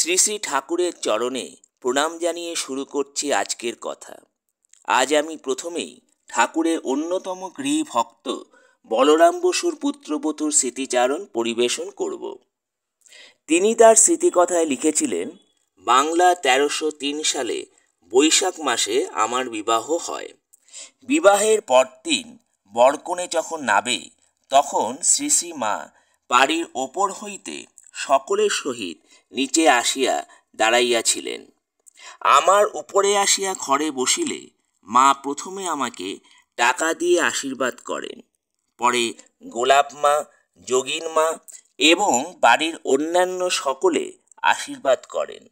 শ্রী শ্রী ঠাকুরের চরণে প্রণাম জানিয়ে শুরু করছি আজকের কথা। আজ আমি প্রথমেই ঠাকুরের অন্যতম গৃহী ভক্ত বলরাম বসুর পুত্রবধূর স্মৃতিচারণ পরিবেশন করব। তিনি তার স্মৃতিকথায় লিখেছিলেন, বাংলা 1303 সালে বৈশাখ মাসে আমার বিবাহ হয়। বিবাহের পরদিন বরকনে যখন নাবে, তখন শ্রী শ্রী মা বাড়ির ওপর হইতে সকলের সহিত নিচে আসিয়া দাঁড়াইয়াছিলেন। আমার উপরে আসিয়া ঘরে বসিলে মা প্রথমে আমাকে টাকা দিয়ে আশীর্বাদ করেন, পরে গোলাপ মা, যোগিন মা এবং বাড়ির অন্যান্য সকলে আশীর্বাদ করেন।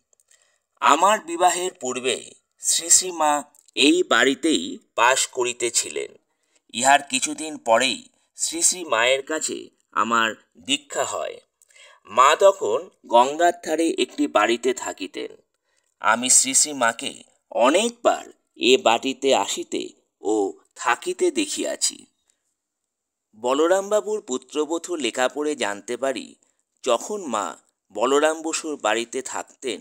আমার বিবাহের পূর্বে শ্রী শ্রী মা এই বাড়িতেই বাস করিতেছিলেন। ইহার কিছুদিন পরেই শ্রী শ্রী মায়ের কাছে আমার দীক্ষা হয়। মা তখন গঙ্গার ধারে একটি বাড়িতে থাকিতেন। আমি শ্রী শ্রী মাকে অনেকবার এ বাড়িতে আসিতে ও থাকিতে দেখিয়াছি। বলরামবাবুর পুত্রবধূ লেখা পড়ে জানতে পারি, যখন মা বলরাম বসুর বাড়িতে থাকতেন,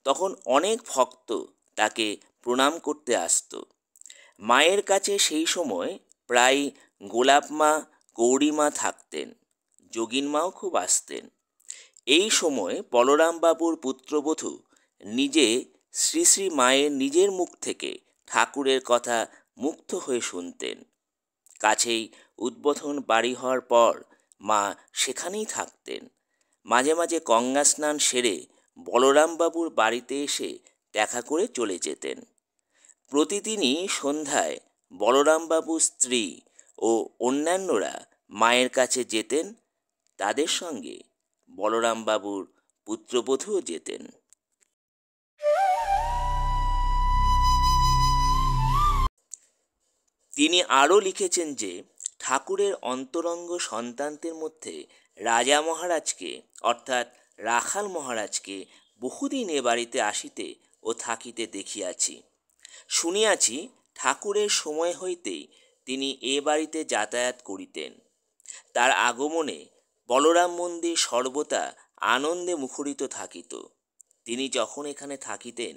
তখন অনেক ভক্ত তাকে প্রণাম করতে আসত। মায়ের কাছে সেই সময় প্রায় গোলাপ মা, গৌরী মা থাকতেন, যোগিন মাও খুব আসতেন। এই সময় বলরামবাবুর পুত্রবধূ নিজে শ্রী শ্রী মায়ের নিজের মুখ থেকে ঠাকুরের কথা মুগ্ধ হয়ে শুনতেন। কাছেই উদ্বোধন বাড়ি হওয়ার পর মা সেখানেই থাকতেন। মাঝে মাঝে গঙ্গা স্নান সেরে বলরামবাবুর বাড়িতে এসে দেখা করে চলে যেতেন। প্রতিদিনই সন্ধ্যায় বলরামবাবুর স্ত্রী ও অন্যান্যরা মায়ের কাছে যেতেন। তাদের সঙ্গে বলরামবাবুর পুত্রবধূও যেতেন। তিনি আরও লিখেছেন যে, ঠাকুরের অন্তরঙ্গ সন্তানদের মধ্যে রাজা মহারাজকে অর্থাৎ রাখাল মহারাজকে বহুদিন এ বাড়িতে আসিতে ও থাকিতে দেখিয়াছি। শুনিয়াছি ঠাকুরের সময় হইতেই তিনি এ বাড়িতে যাতায়াত করিতেন। তার আগমনে বলরাম মন্দির সর্বদা আনন্দে মুখরিত থাকিত। তিনি যখন এখানে থাকিতেন,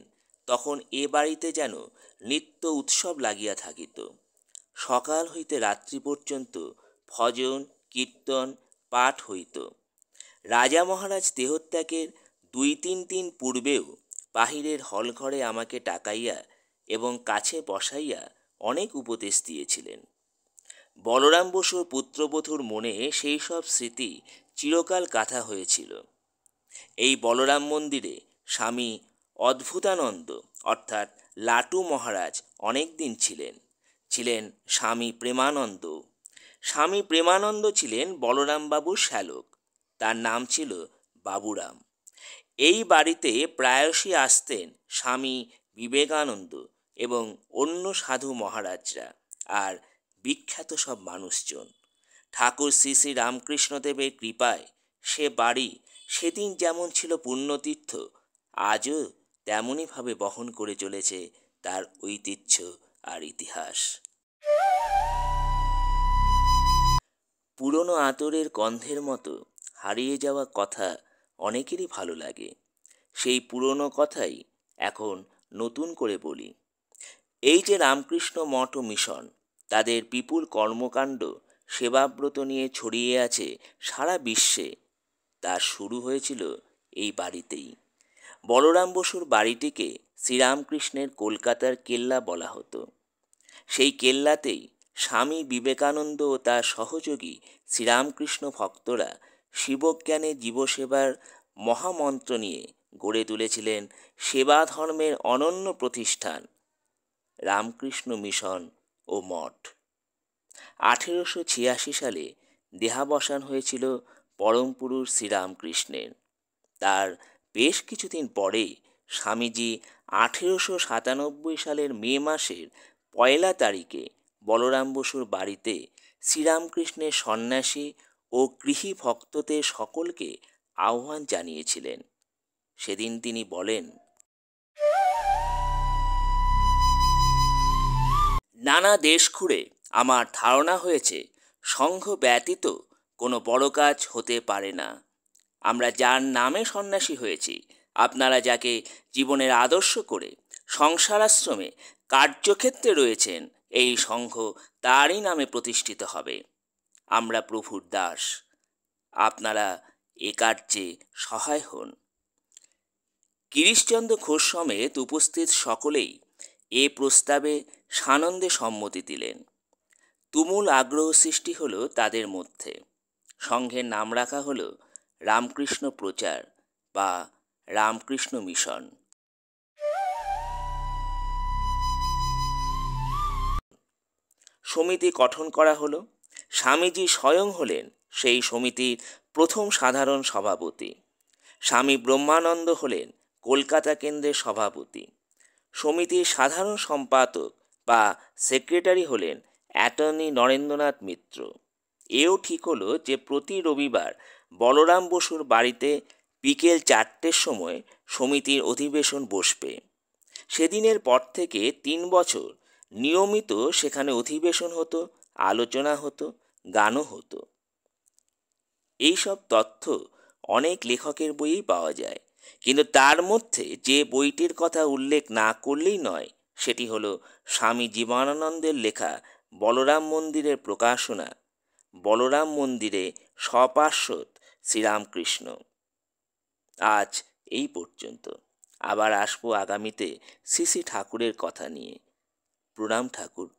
তখন এ বাড়িতে যেন নিত্য উৎসব লাগিয়া থাকিত। সকাল হইতে রাত্রি পর্যন্ত ভজন, কীর্তন, পাঠ হইত। রাজা মহারাজ দেহত্যাগের 2-3 দিন পূর্বেও বাহিরের হলঘরে আমাকে ডাকাইয়া এবং কাছে বসাইয়া অনেক উপদেশ দিয়েছিলেন। বলরাম বসুর পুত্রবধূর মনে সেই সব স্মৃতি চিরকাল গাঁথা হয়েছিল। এই বলরাম মন্দিরে স্বামী অদ্ভুতানন্দ অর্থাৎ লাটু মহারাজ অনেক দিন ছিলেন। স্বামী প্রেমানন্দ। স্বামী প্রেমানন্দ ছিলেন বলরামবাবুর শ্যালক। তার নাম ছিল বাবুরাম। এই বাড়িতে প্রায়শই আসতেন স্বামী বিবেকানন্দ এবং অন্য সাধু মহারাজরা আর বিখ্যাত সব মানুষজন। ঠাকুর শ্রী শ্রী রামকৃষ্ণদেবের কৃপায় সে বাড়ি সেদিন যেমন ছিল পুণ্যতীর্থ, আজও তেমনইভাবে বহন করে চলেছে তার ঐতিহ্য আর ইতিহাস। পুরনো আতরের গন্ধের মতো হারিয়ে যাওয়া কথা অনেকেরই ভালো লাগে। সেই পুরনো কথাই এখন নতুন করে বলি। এই যে রামকৃষ্ণ মঠ ও মিশন, তাদের বিপুল কর্মকাণ্ড, সেবাব্রত নিয়ে ছড়িয়ে আছে সারা বিশ্বে, তা শুরু হয়েছিল এই বাড়িতেই। বলরাম বসুর বাড়িটিকে শ্রীরামকৃষ্ণের কলকাতার কেল্লা বলা হতো। সেই কেল্লাতেই স্বামী বিবেকানন্দ ও তার সহযোগী শ্রীরামকৃষ্ণ ভক্তরা শিবজ্ঞানে জীবসেবার মহামন্ত্র নিয়ে গড়ে তুলেছিলেন সেবা ধর্মের অনন্য প্রতিষ্ঠান রামকৃষ্ণ মিশন ও মঠ। 1886 সালে দেহাবসান হয়েছিল পরম পুরুষ শ্রীরামকৃষ্ণের। তার বেশ কিছুদিন পরেই স্বামীজি 1897 সালের মে মাসের 1 তারিখে বলরাম বসুর বাড়িতে শ্রীরামকৃষ্ণের সন্ন্যাসী ও গৃহী ভক্তদের সকলকে আহ্বান জানিয়েছিলেন। সেদিন তিনি বলেন, নানা দেশ ঘুরে আমার ধারণা হয়েছে সংঘ ব্যতীত কোনো বড় কাজ হতে পারে না। আমরা যার নামে সন্ন্যাসী হয়েছি আপনারা যাকে জীবনের আদর্শ করে সংসারাশ্রমে কার্যক্ষেত্রে রয়েছেন, এই সংঘ তারই নামে প্রতিষ্ঠিত হবে। আমরা প্রভুর দাস, আপনারা এ কার্যে সহায় হন। গিরিশচন্দ্র ঘোষ সমেত উপস্থিত সকলেই এ প্রস্তাবে সানন্দে সম্মতি দিলেন। তুমুল আগ্রহ সৃষ্টি হলো তাদের মধ্যে। সংঘের নাম রাখা হলো রামকৃষ্ণ প্রচার বা রামকৃষ্ণ মিশন। সমিতি গঠন করা হলো। স্বামীজি স্বয়ং হলেন সেই সমিতির প্রথম সাধারণ সভাপতি। স্বামী ব্রহ্মানন্দ হলেন কলকাতা কেন্দ্রের সভাপতি। সমিতির সাধারণ সম্পাদক বা সেক্রেটারি হলেন অ্যাটর্নি নরেন্দ্রনাথ মিত্র। এও ঠিক হলো যে প্রতি রবিবার বলরাম বসুর বাড়িতে বিকেল 4টের সময় সমিতির অধিবেশন বসবে। সেদিনের পর থেকে 3 বছর নিয়মিত সেখানে অধিবেশন হতো, আলোচনা হতো, গানও হতো। এইসব তথ্য অনেক লেখকের বইয়েই পাওয়া যায়, কিন্তু তার মধ্যে যে বইটির কথা উল্লেখ না করলেই নয় সেটি হলো স্বামী জীবনানন্দের লেখা বলরাম মন্দিরের প্রকাশনা, বলরাম মন্দিরে সপার্শ্বদ শ্রীরামকৃষ্ণ। আজ এই পর্যন্ত। আবার আসবো আগামীতে শ্রী শ্রী ঠাকুরের কথা নিয়ে। প্রণাম ঠাকুর।